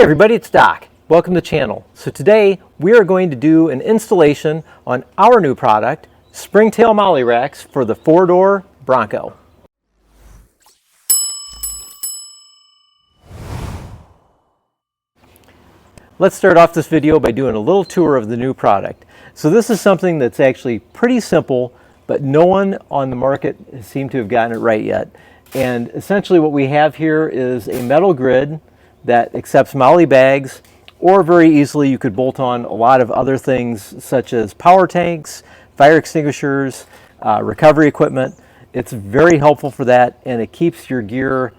Hey everybody, it's Doc. Welcome to the channel. So today we are going to do an installation on our new product, Springtail MOLLE racks for the 4-door Bronco. Let's start off this video by doing a little tour of the new product. So this is something that's actually pretty simple, but no one on the market has seemed to have gotten it right yet. And essentially what we have here is a metal grid that accepts MOLLE bags, or very easily you could bolt on a lot of other things such as power tanks, fire extinguishers, recovery equipment. It's very helpful for that, and it keeps your gear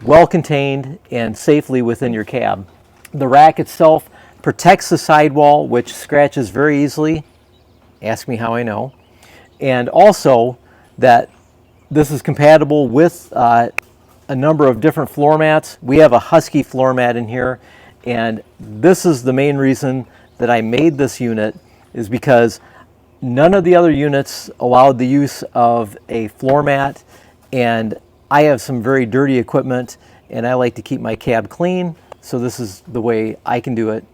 well contained and safely within your cab. The rack itself protects the sidewall, which scratches very easily. Ask me how I know. And also that this is compatible with a number of different floor mats. We have a Husky floor mat in here, and this is the main reason that I made this unit, is because none of the other units allowed the use of a floor mat, and I have some very dirty equipment and I like to keep my cab clean, so this is the way I can do it.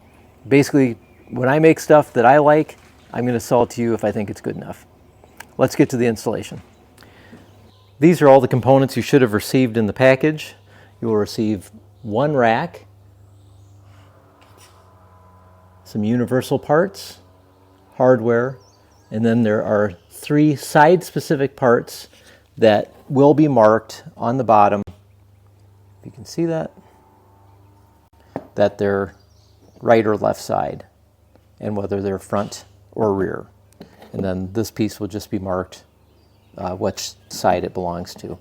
Basically, when I make stuff that I like, I'm going to sell it to you if I think it's good enough. Let's get to the installation. These are all the components you should have received in the package. You will receive one rack, some universal parts, hardware, and then there are 3 side-specific parts that will be marked on the bottom. You can see that they're right or left side, and whether they're front or rear. And then this piece will just be marked which side it belongs to.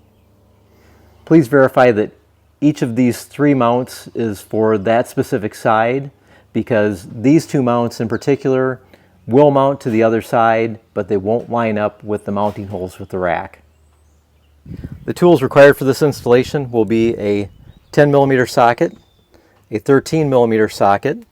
Please verify that each of these 3 mounts is for that specific side, because these 2 mounts in particular will mount to the other side, but they won't line up with the mounting holes with the rack. The tools required for this installation will be a 10mm socket, a 13mm socket,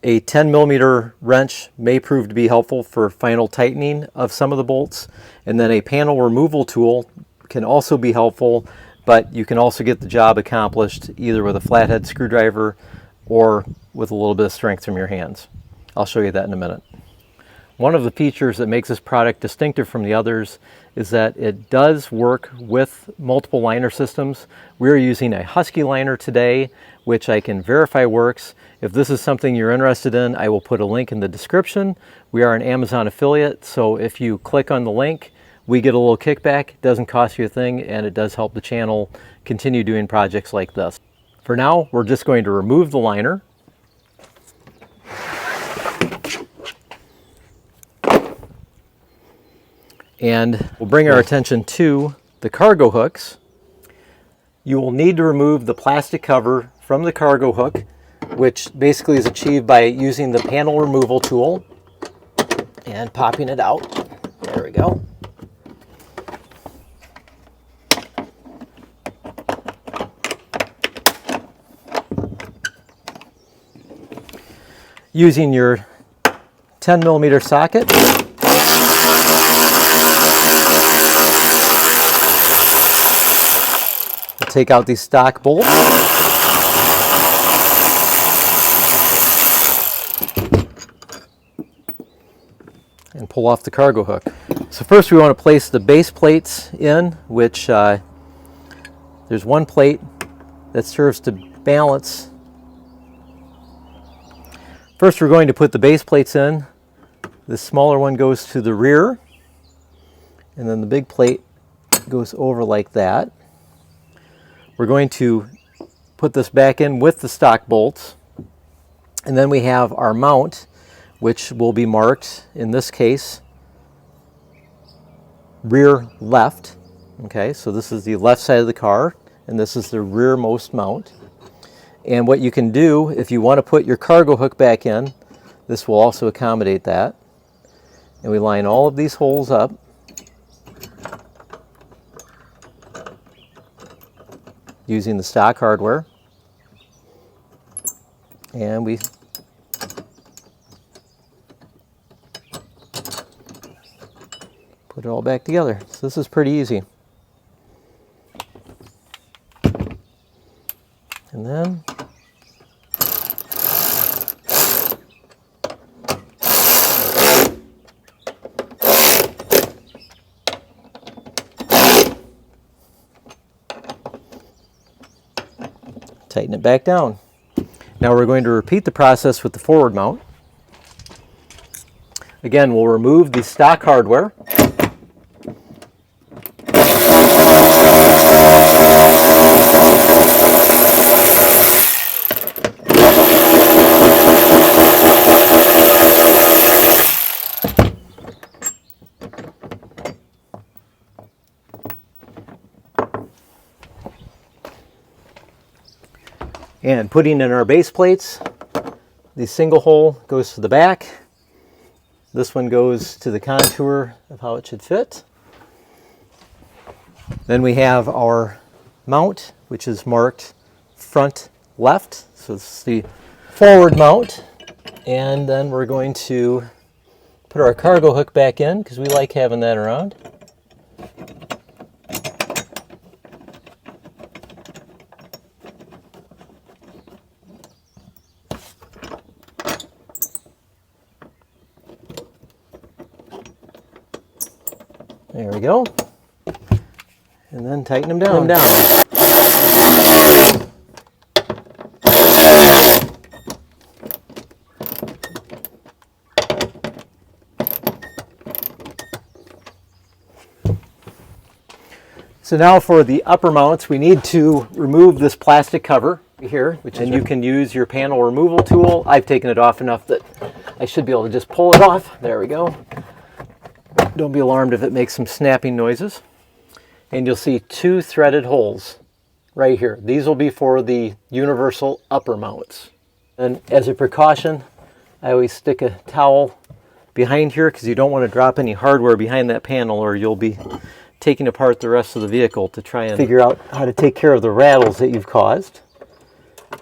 a 10mm wrench may prove to be helpful for final tightening of some of the bolts, and then a panel removal tool can also be helpful, but you can also get the job accomplished either with a flathead screwdriver or with a little bit of strength from your hands. I'll show you that in a minute. One of the features that makes this product distinctive from the others is that it does work with multiple liner systems. We're using a Husky liner today, which I can verify works. If this is something you're interested in, I will put a link in the description. We are an Amazon affiliate, so if you click on the link, we get a little kickback. It doesn't cost you a thing, and it does help the channel continue doing projects like this. For now, we're just going to remove the liner. And we'll bring our attention to the cargo hooks. You will need to remove the plastic cover from the cargo hook, which basically is achieved by using the panel removal tool and popping it out. There we go. Using your 10mm socket, take out these stock bolts. And pull off the cargo hook. So first we want to place the base plates in, which there's one plate that serves to balance. First we're going to put the base plates in. The smaller one goes to the rear, and then the big plate goes over like that. We're going to put this back in with the stock bolts, and then we have our mount, which will be marked, in this case, rear left. Okay, so this is the left side of the car, and this is the rearmost mount. And what you can do, if you want to put your cargo hook back in, this will also accommodate that. And we line all of these holes up. Using the stock hardware, and we put it all back together. So this is pretty easy. And then Tighten it back down. Now we're going to repeat the process with the forward mount. Again, we'll remove the stock hardware. And putting in our base plates, the single hole goes to the back. This one goes to the contour of how it should fit. Then we have our mount, which is marked front left. So this is the forward mount. And then we're going to put our cargo hook back in because we like having that around. There we go. And then tighten them down. So now for the upper mounts, we need to remove this plastic cover here, and you can use your panel removal tool. I've taken it off enough that I should be able to just pull it off. There we go. Don't be alarmed if it makes some snapping noises. And you'll see two threaded holes right here. These will be for the universal upper mounts. And as a precaution, I always stick a towel behind here because you don't want to drop any hardware behind that panel or you'll be taking apart the rest of the vehicle to try and figure out how to take care of the rattles that you've caused.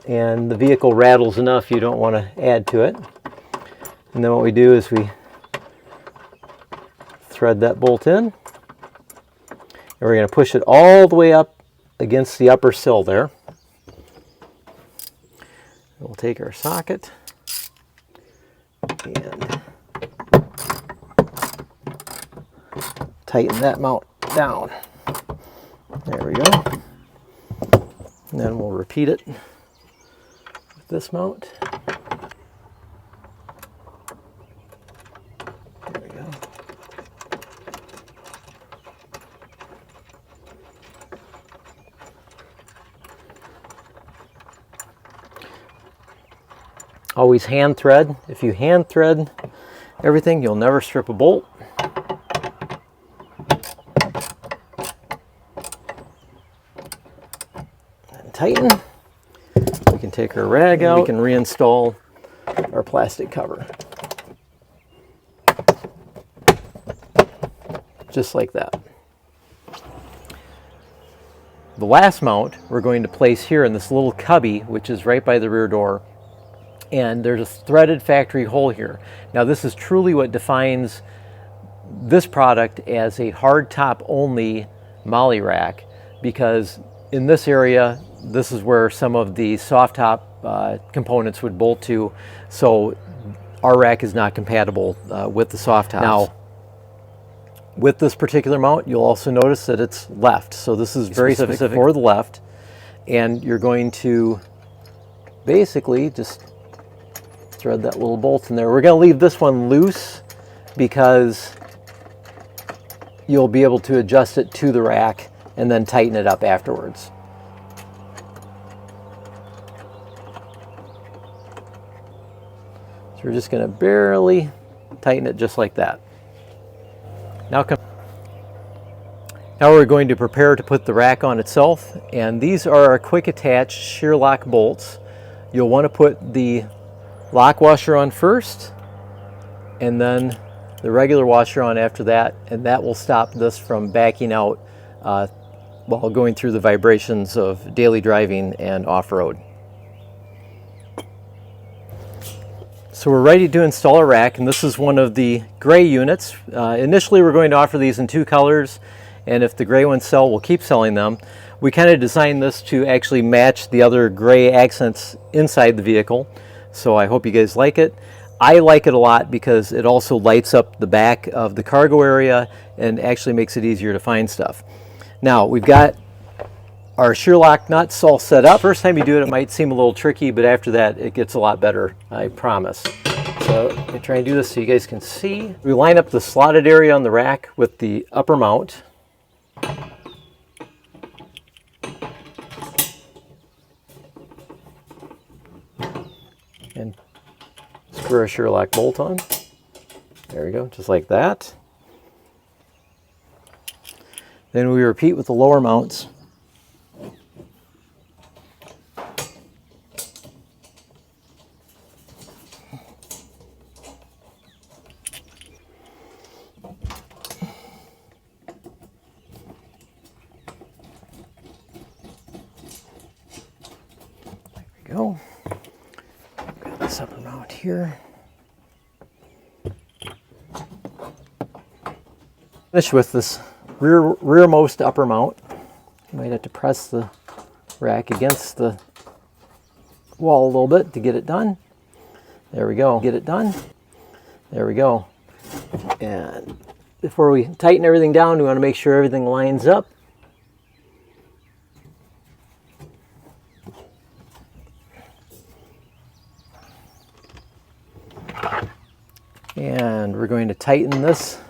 And the vehicle rattles enough, you don't want to add to it. And then what we do is we thread that bolt in, and we're going to push it all the way up against the upper sill there. We'll take our socket and tighten that mount down. There we go. And then we'll repeat it with this mount. Always hand thread. If you hand thread everything, you'll never strip a bolt. And tighten. We can take our rag out. We can reinstall our plastic cover. Just like that. The last mount we're going to place here in this little cubby, which is right by the rear door. And there's a threaded factory hole here. Now this is truly what defines this product as a hardtop only MOLLE rack, because in this area, this is where some of the soft top components would bolt to. So our rack is not compatible with the soft tops. Now, with this particular mount, you'll also notice that it's left. So this is very specific for the left. And you're going to basically just thread that little bolt in there. We're going to leave this one loose because you'll be able to adjust it to the rack and then tighten it up afterwards. So we're just going to barely tighten it just like that. Now we're going to prepare to put the rack on itself, and these are our quick attach Shear-Log bolts. You'll want to put the lock washer on first and then the regular washer on after that, and that will stop this from backing out while going through the vibrations of daily driving and off-road. So we're ready to install a rack, and this is one of the gray units. Initially we're going to offer these in two colors, and if the gray ones sell, we'll keep selling them. We kind of designed this to actually match the other gray accents inside the vehicle. So I hope you guys like it. I like it a lot because it also lights up the back of the cargo area and actually makes it easier to find stuff. Now we've got our Shear-Log nuts all set up. First time you do it, it might seem a little tricky, but after that, it gets a lot better, I promise. So let me try and do this so you guys can see. We line up the slotted area on the rack with the upper mount. And screw a Shear-Log bolt on. There we go, just like that. Then we repeat with the lower mounts. There we go. Got this upper mount here. Finish with this rearmost upper mount. You might have to press the rack against the wall a little bit to get it done. There we go. Get it done. There we go. And before we tighten everything down, we want to make sure everything lines up. And we're going to tighten this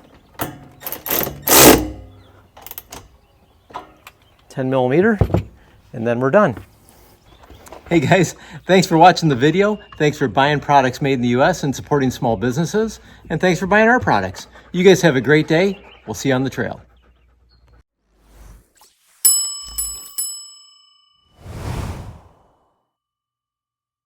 10 millimeter, and then we're done. Hey guys, thanks for watching the video. Thanks for buying products made in the US and supporting small businesses. And thanks for buying our products. You guys have a great day. We'll see you on the trail.